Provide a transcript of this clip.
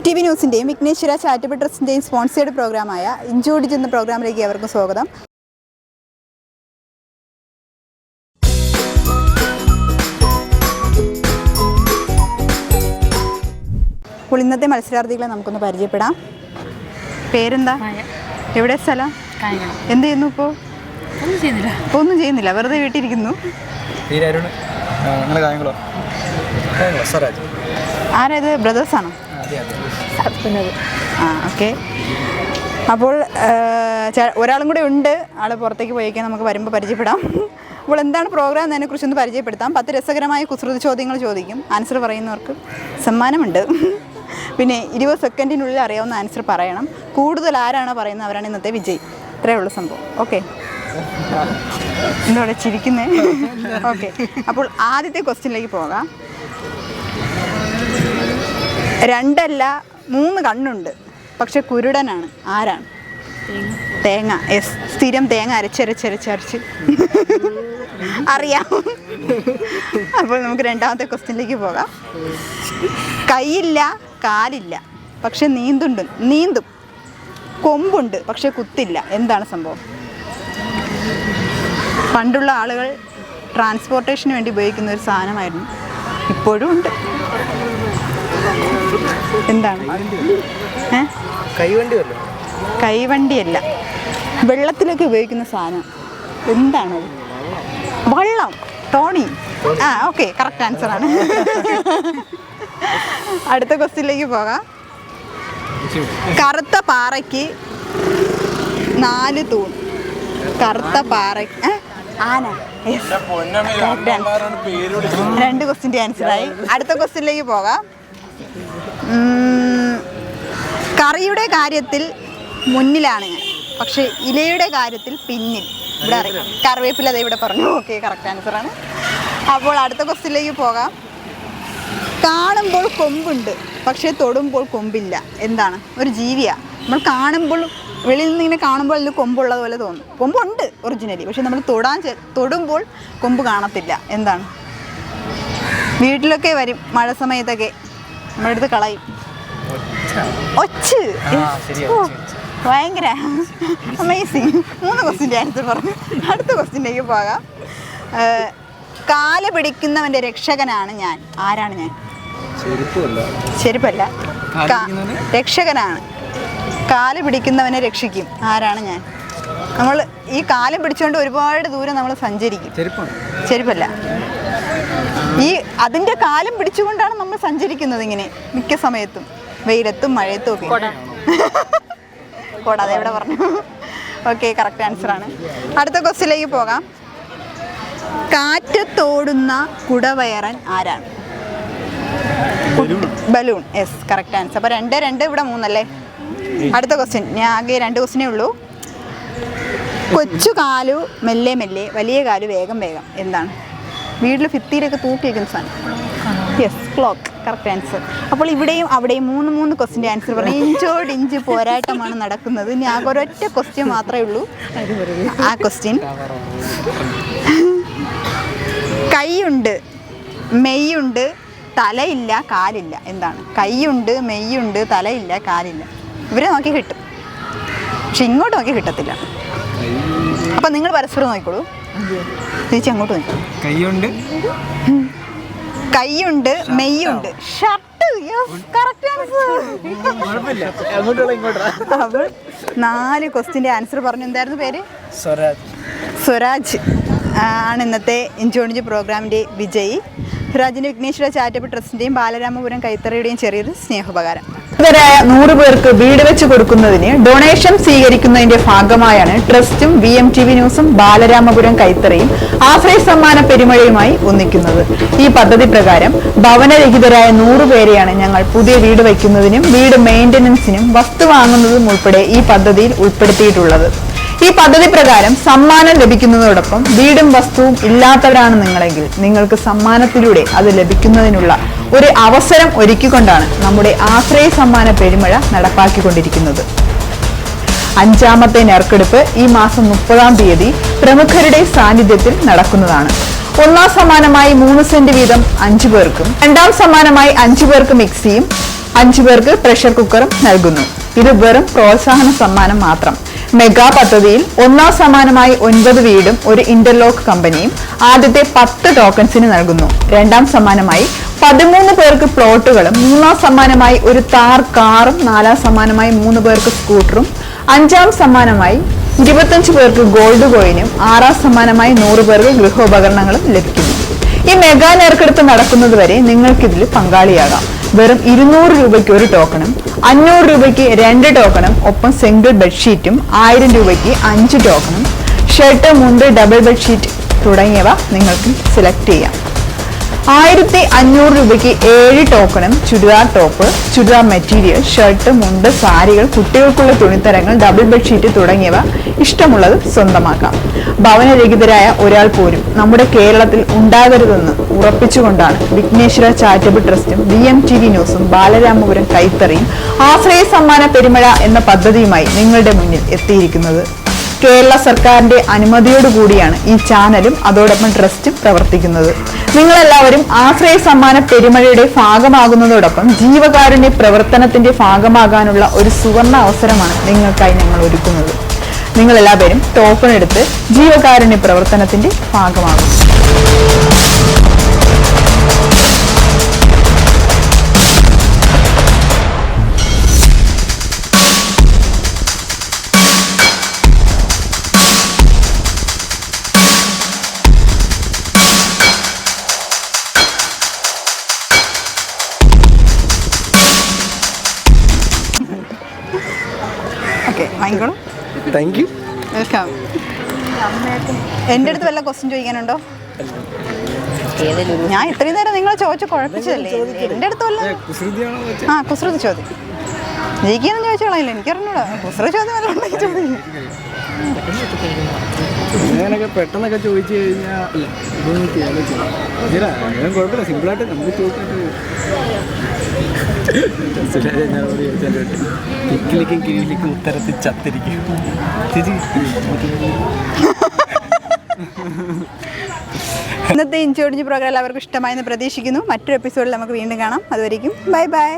TV ന്യൂസിൻ്റെയും Vighneshwara charitable ട്രസ്റ്റിൻ്റെയും sponsored പ്രോഗ്രാമായ ഇഞ്ചോടിച്ച് എന്ന പ്രോഗ്രാമിലേക്ക് ഏവർക്കും സ്വാഗതം. അപ്പോൾ ഇന്നത്തെ മത്സരാർത്ഥികളെ നമുക്കൊന്ന് പരിചയപ്പെടാം. പേരെന്താ? എവിടെ സ്ഥലം? എന്ത് ചെയ്യുന്നു ഇപ്പോൾ? ഒന്നും ചെയ്യുന്നില്ല, വെറുതെ വീട്ടിലിരിക്കുന്നു. ആരേത്? ബ്രദേഴ്സാണോ? ഓക്കെ. അപ്പോൾ ഒരാളും കൂടെ ഉണ്ട്, ആൾ പുറത്തേക്ക് പോയേക്കാൻ നമുക്ക് വരുമ്പോൾ പരിചയപ്പെടാം. അപ്പോൾ എന്താണ് പ്രോഗ്രാം എന്നതിനെ കുറിച്ചൊന്ന് പരിചയപ്പെടുത്താം. 10 രസകരമായ കുസൃതി ചോദ്യങ്ങൾ ചോദിക്കും. ആൻസർ പറയുന്നവർക്ക് സമ്മാനമുണ്ട്. പിന്നെ 20 സെക്കൻഡിനുള്ളിൽ അറിയാവുന്ന ആൻസർ പറയണം. കൂടുതൽ ആരാണോ പറയുന്നത് അവരാണ് ഇന്നത്തെ വിജയി. ഇത്രയേ ഉള്ളൂ സംഭവം. ഓക്കെ, എന്തോടെ ചിരിക്കുന്നേ? ഓക്കെ, അപ്പോൾ ആദ്യത്തെ ക്വസ്റ്റ്യനിലേക്ക് പോകാം. 2 അല്ല 3 കണ്ണുണ്ട്, പക്ഷെ കുരുടനാണ്. ആരാണ്? തേങ്ങ. യെസ്, സ്ഥിരം തേങ്ങ അരച്ചരച്ചരച്ചരച്ച് അറിയാം. അപ്പോൾ നമുക്ക് രണ്ടാമത്തെ ക്വസ്റ്റ്യനിലേക്ക് പോകാം. കൈയില്ല, കാലില്ല, പക്ഷെ നീന്തും. കൊമ്പുണ്ട്, പക്ഷെ കുത്തില്ല. എന്താണ് സംഭവം? പണ്ടുള്ള ആളുകൾ ട്രാൻസ്പോർട്ടേഷന് വേണ്ടി ഉപയോഗിക്കുന്ന ഒരു സാധനമായിരുന്നു, ഇപ്പോഴും ഉണ്ട്. എന്താണ്? കൈവണ്ടിയല്ല, വെള്ളത്തിലൊക്കെ ഉപയോഗിക്കുന്ന സാധനം. എന്താണത്? വള്ളം. തോണി. ഓക്കെ, കറക്റ്റ് ആൻസറാണ്. അടുത്ത ക്വസ്റ്റ്യനിലേക്ക് പോകാം. കറുത്ത പാറയ്ക്ക് 4 തൂൺ. കറുത്ത പാറയ്ക്ക് ആന. 2 ക്വസ്റ്റ്യൻ്റെ ആൻസറായി. അടുത്ത ക്വസ്റ്റ്യനിലേക്ക് പോകാം. കറിയുടെ കാര്യത്തിൽ മുന്നിലാണ് ഞാൻ, പക്ഷേ ഇലയുടെ കാര്യത്തിൽ പിന്നിൽ. ഇവിടെ അറിയാം, കറിവേപ്പില അത് ഇവിടെ പറഞ്ഞു. ഓക്കെ, കറക്റ്റ് ആൻസറാണ്. അപ്പോൾ അടുത്ത ക്വസ്റ്റ്യനിലേക്ക് പോകാം. കാണുമ്പോൾ കൊമ്പുണ്ട്, പക്ഷേ തൊടുമ്പോൾ കൊമ്പില്ല. എന്താണ്? ഒരു ജീവിയാണ്. നമ്മൾ കാണുമ്പോൾ, വെളിയിൽ നിന്ന് ഇങ്ങനെ കാണുമ്പോൾ അതിൽ കൊമ്പുള്ളത് പോലെ തോന്നും. കൊമ്പുണ്ട് ഒറിജിനലി, പക്ഷെ നമ്മൾ തൊടുമ്പോൾ കൊമ്പ് കാണത്തില്ല. എന്താണ്? വീട്ടിലൊക്കെ വരും മഴ സമയത്തൊക്കെ, നമ്മുടെ അടുത്ത് കളയും. ഒച്ച്. ഭയങ്കര അമേസിങ്. 3 ക്വസ്റ്റ്യൻ്റെ ആൻസർ പറഞ്ഞു. അടുത്ത ക്വസ്റ്റ്യനിലേക്ക് പോകാം. കാല് പിടിക്കുന്നവൻ്റെ രക്ഷകനാണ് ഞാൻ. ആരാണ് ഞാൻ? ചെരുപ്പല്ല, രക്ഷകനാണ്. കാല് പിടിക്കുന്നവനെ രക്ഷിക്കും. ആരാണ് ഞാൻ? നമ്മൾ ഈ കാലം പിടിച്ചുകൊണ്ട് ഒരുപാട് ദൂരം നമ്മൾ സഞ്ചരിക്കും. ചെരുപ്പല്ല, ഈ അതിൻ്റെ കാലം പിടിച്ചുകൊണ്ടാണ് നമ്മൾ സഞ്ചരിക്കുന്നത് ഇങ്ങനെ മിക്ക സമയത്തും, വെയിലത്തും മഴയത്തും ഒക്കെ. കൊട, അതെവിടെ പറഞ്ഞു? ഓക്കെ, കറക്റ്റ് ആൻസറാണ്. അടുത്ത ക്വസ്റ്റ്യനിലേക്ക് പോകാം. കാറ്റത്തോടുന്ന കുടവയറൻ ആരാണ്? ബലൂൺ. Yes, correct answer. അപ്പോൾ 2 ഇവിടെ 3 അല്ലേ? അടുത്ത ക്വസ്റ്റ്യൻ. ഞാൻ ആകെ 2 ക്വസ്റ്റ്യനേ ഉള്ളൂ. കൊച്ചു കാലു മെല്ലെ മെല്ലെ, വലിയ കാലു വേഗം വേഗം. എന്താണ്? വീട്ടിൽ ഭിത്തിയിലൊക്കെ തൂക്കി വയ്ക്കുന്ന സാധനം. Yes, clock. Correct answer. അപ്പോൾ ഇവിടെയും അവിടെയും 3 ക്വസ്റ്റ്യൻ്റെ ആൻസർ പറഞ്ഞു. ഇഞ്ചോടിഞ്ച് പോരാട്ടമാണ് നടക്കുന്നത്. ഇനി ആകെ ഒരൊറ്റ ക്വസ്റ്റ്യൻ മാത്രമേ ഉള്ളൂ. ആ ക്വസ്റ്റ്യൻ, കൈയുണ്ട്, മെയ്യുണ്ട്, തലയില്ല, കാലില്ല. എന്താണ്? കൈയുണ്ട്, മെയ്യുണ്ട്, തലയില്ല, കാലില്ല. ഇവരെ നോക്കി കിട്ടും, പക്ഷെ ഇങ്ങോട്ട് നോക്കി കിട്ടത്തില്ല. അപ്പം നിങ്ങൾ പരസ്പരം നോക്കിക്കോളൂ. ചേച്ചി അങ്ങോട്ട് നോക്കി. കൈയുണ്ട്, മെയ്യുണ്ട്, ഷർട്ട്. Correct answer. അപ്പോൾ 4 ക്വസ്റ്റ്യൻ്റെ ആൻസർ പറഞ്ഞു. എന്തായിരുന്നു പേര്? സ്വരാജ് ആണ് ഇന്നത്തെ ഇഞ്ചോടിഞ്ച് പ്രോഗ്രാമിൻ്റെ വിജയി. സ്വരാജിൻ്റെ വിഘ്നേശ്വര ചാരിറ്റബിൾ ട്രസ്റ്റിൻ്റെയും ബാലരാമപുരം കൈത്തറിയുടെയും ചെറിയൊരു സ്നേഹോപകാരം. 100 പേർക്ക് വീട് വെച്ച് കൊടുക്കുന്നതിന് ഡൊണേഷൻ സ്വീകരിക്കുന്നതിന്റെ ഭാഗമായാണ് ട്രസ്റ്റും VMTV ന്യൂസും ബാലരാമപുരം കൈത്തറിയും ആശ്രയ സമ്മാന പെരുമഴയുമായി ഒന്നിക്കുന്നത്. ഈ പദ്ധതി പ്രകാരം ഭവനരഹിതരായ 100 പേരെയാണ് ഞങ്ങൾ പുതിയ വീട് വയ്ക്കുന്നതിനും വീട് മെയിൻ്റനൻസിനും വസ്തു വാങ്ങുന്നതും ഉൾപ്പെടെ ഈ പദ്ധതിയിൽ ഉൾപ്പെടുത്തിയിട്ടുള്ളത്. ഈ പദ്ധതി പ്രകാരം സമ്മാനം ലഭിക്കുന്നതോടൊപ്പം വീടും വസ്തുവും ഇല്ലാത്തവരാണ് നിങ്ങളെങ്കിൽ നിങ്ങൾക്ക് സമ്മാനത്തിലൂടെ അത് ലഭിക്കുന്നതിനുള്ള ഒരു അവസരം ഒരുക്കിക്കൊണ്ടാണ് നമ്മുടെ ആശ്രയ സമ്മാന പെരുമഴ നടപ്പാക്കിക്കൊണ്ടിരിക്കുന്നത്. 5ാമത്തെ നറുക്കെടുപ്പ് ഈ മാസം 30-ാം തീയതി പ്രമുഖരുടെ സാന്നിധ്യത്തിൽ നടക്കുന്നതാണ്. 1ാം സമ്മാനമായി 3 സെന്റ് വീതം 5 പേർക്കും, 2ാം സമ്മാനമായി 5 പേർക്ക് മിക്സിയും, 5 പേർക്ക് പ്രഷർ കുക്കറും നൽകുന്നു. ഇത് വെറും പ്രോത്സാഹന സമ്മാനം മാത്രം. മെഗാ പദ്ധതിയിൽ 1ാം സമ്മാനമായി 9 വീടും ഒരു ഇന്റർലോക്ക് കമ്പനിയും ആദ്യത്തെ 10 ടോക്കൺസിന് നൽകുന്നു. 2ാം സമ്മാനമായി 13 പേർക്ക് പ്ലോട്ടുകളും 3ാം സമ്മാനമായി ഒരു താർ കാറും 4ാം സമ്മാനമായി 3 പേർക്ക് സ്കൂട്ടറും 5ാം സമ്മാനമായി 25 പേർക്ക് ഗോൾഡ് കോയിനും 6ാം സമ്മാനമായി 100 പേർക്ക് ഗൃഹോപകരണങ്ങളും ലഭിക്കുന്നു. ഈ മെഗാ നറുക്കെടുപ്പ് നടക്കുന്നതുവരെ നിങ്ങൾക്കിതിൽ പങ്കാളിയാകാം. വെറും 200 രൂപയ്ക്ക് ഒരു ടോക്കണും 500 രൂപയ്ക്ക് 2 ടോക്കണും ഒപ്പം സിംഗിൾ ബെഡ്ഷീറ്റും 1000 രൂപയ്ക്ക് 5 ടോക്കണും ഷർട്ട്, മുണ്ട്, ഡബിൾ ബെഡ്ഷീറ്റ് തുടങ്ങിയവ നിങ്ങൾക്ക് സെലക്ട് ചെയ്യാം. 1500 രൂപയ്ക്ക് 7 ടോക്കണും churidar top, churidar material, shirt, മുണ്ട്, സാരികൾ, കുട്ടികൾക്കുള്ള തുണിത്തരങ്ങൾ, ഡബിൾ ബെഡ്ഷീറ്റ് തുടങ്ങിയവ ഇഷ്ടമുള്ളത് സ്വന്തമാക്കാം. ഭവനരഹിതരായ ഒരാൾ പോലും നമ്മുടെ കേരളത്തിൽ ഉണ്ടാകരുതെന്ന് ഉറപ്പിച്ചുകൊണ്ടാണ് വിഘ്നേശ്വര ചാരിറ്റബിൾ ട്രസ്റ്റും BMTV ന്യൂസും ബാലരാമപുരം കൈത്തറിയും ആശ്രയ സമ്മാന പെരുമഴ എന്ന പദ്ധതിയുമായി നിങ്ങളുടെ മുന്നിൽ എത്തിയിരിക്കുന്നത്. കേരള സർക്കാരിന്റെ അനുമതിയോടുകൂടിയാണ് ഈ ചാനലും അതോടൊപ്പം ട്രസ്റ്റും പ്രവർത്തിക്കുന്നത്. നിങ്ങളെല്ലാവരും ആശ്രയ സമ്മാന പെരുമഴയുടെ ഭാഗമാകുന്നതോടൊപ്പം ജീവകാരുണ്യ പ്രവർത്തനത്തിന്റെ ഭാഗമാകാനുള്ള ഒരു സുവർണ അവസരമാണ് നിങ്ങൾക്കായി ഞങ്ങൾ ഒരുക്കുന്നത്. നിങ്ങളെല്ലാവരും ടോക്കൺ എടുത്ത് ജീവകാരുണ്യ പ്രവർത്തനത്തിന്റെ ഭാഗമാകും. ഓക്കെ, വാങ്ങിക്കോളൂ. Thank you. വെൽക്കം. എൻ്റെ അടുത്ത് വല്ല ക്വസ്റ്റ്യൻ ചോദിക്കാനുണ്ടോ? ഞാൻ ഇത്രയും നേരം നിങ്ങൾ ചോദിച്ചു കുഴപ്പിച്ചതല്ലേ? എൻ്റെ അടുത്ത് വല്ല കുസൃതി ചോദ്യം ജയിക്കാനും ചോദിച്ചോളാം. എനിക്കറിഞ്ഞൂടാ. കുസൃതി ചോദ്യം വല്ല ഉണ്ടെങ്കിൽ ചോദിക്കും. അങ്ങനെയൊക്കെ പെട്ടെന്നൊക്കെ ചോദിച്ചു കഴിഞ്ഞാൽ കുഴപ്പമില്ല, സിമ്പിളായിട്ട് നമുക്ക് ചോദിച്ചിട്ട് കിക്കിലിക്കും കിഴിലിക്കും ഉത്തരത്തിൽ ചത്തിരിക്കും. ഇന്നത്തെ ഇഞ്ചോടിഞ്ച് പ്രോഗ്രാം എല്ലാവർക്കും ഇഷ്ടമായെന്ന് പ്രതീക്ഷിക്കുന്നു. മറ്റൊരു എപ്പിസോഡിൽ നമുക്ക് വീണ്ടും കാണാം. അതുവരെയും ബൈ ബൈ.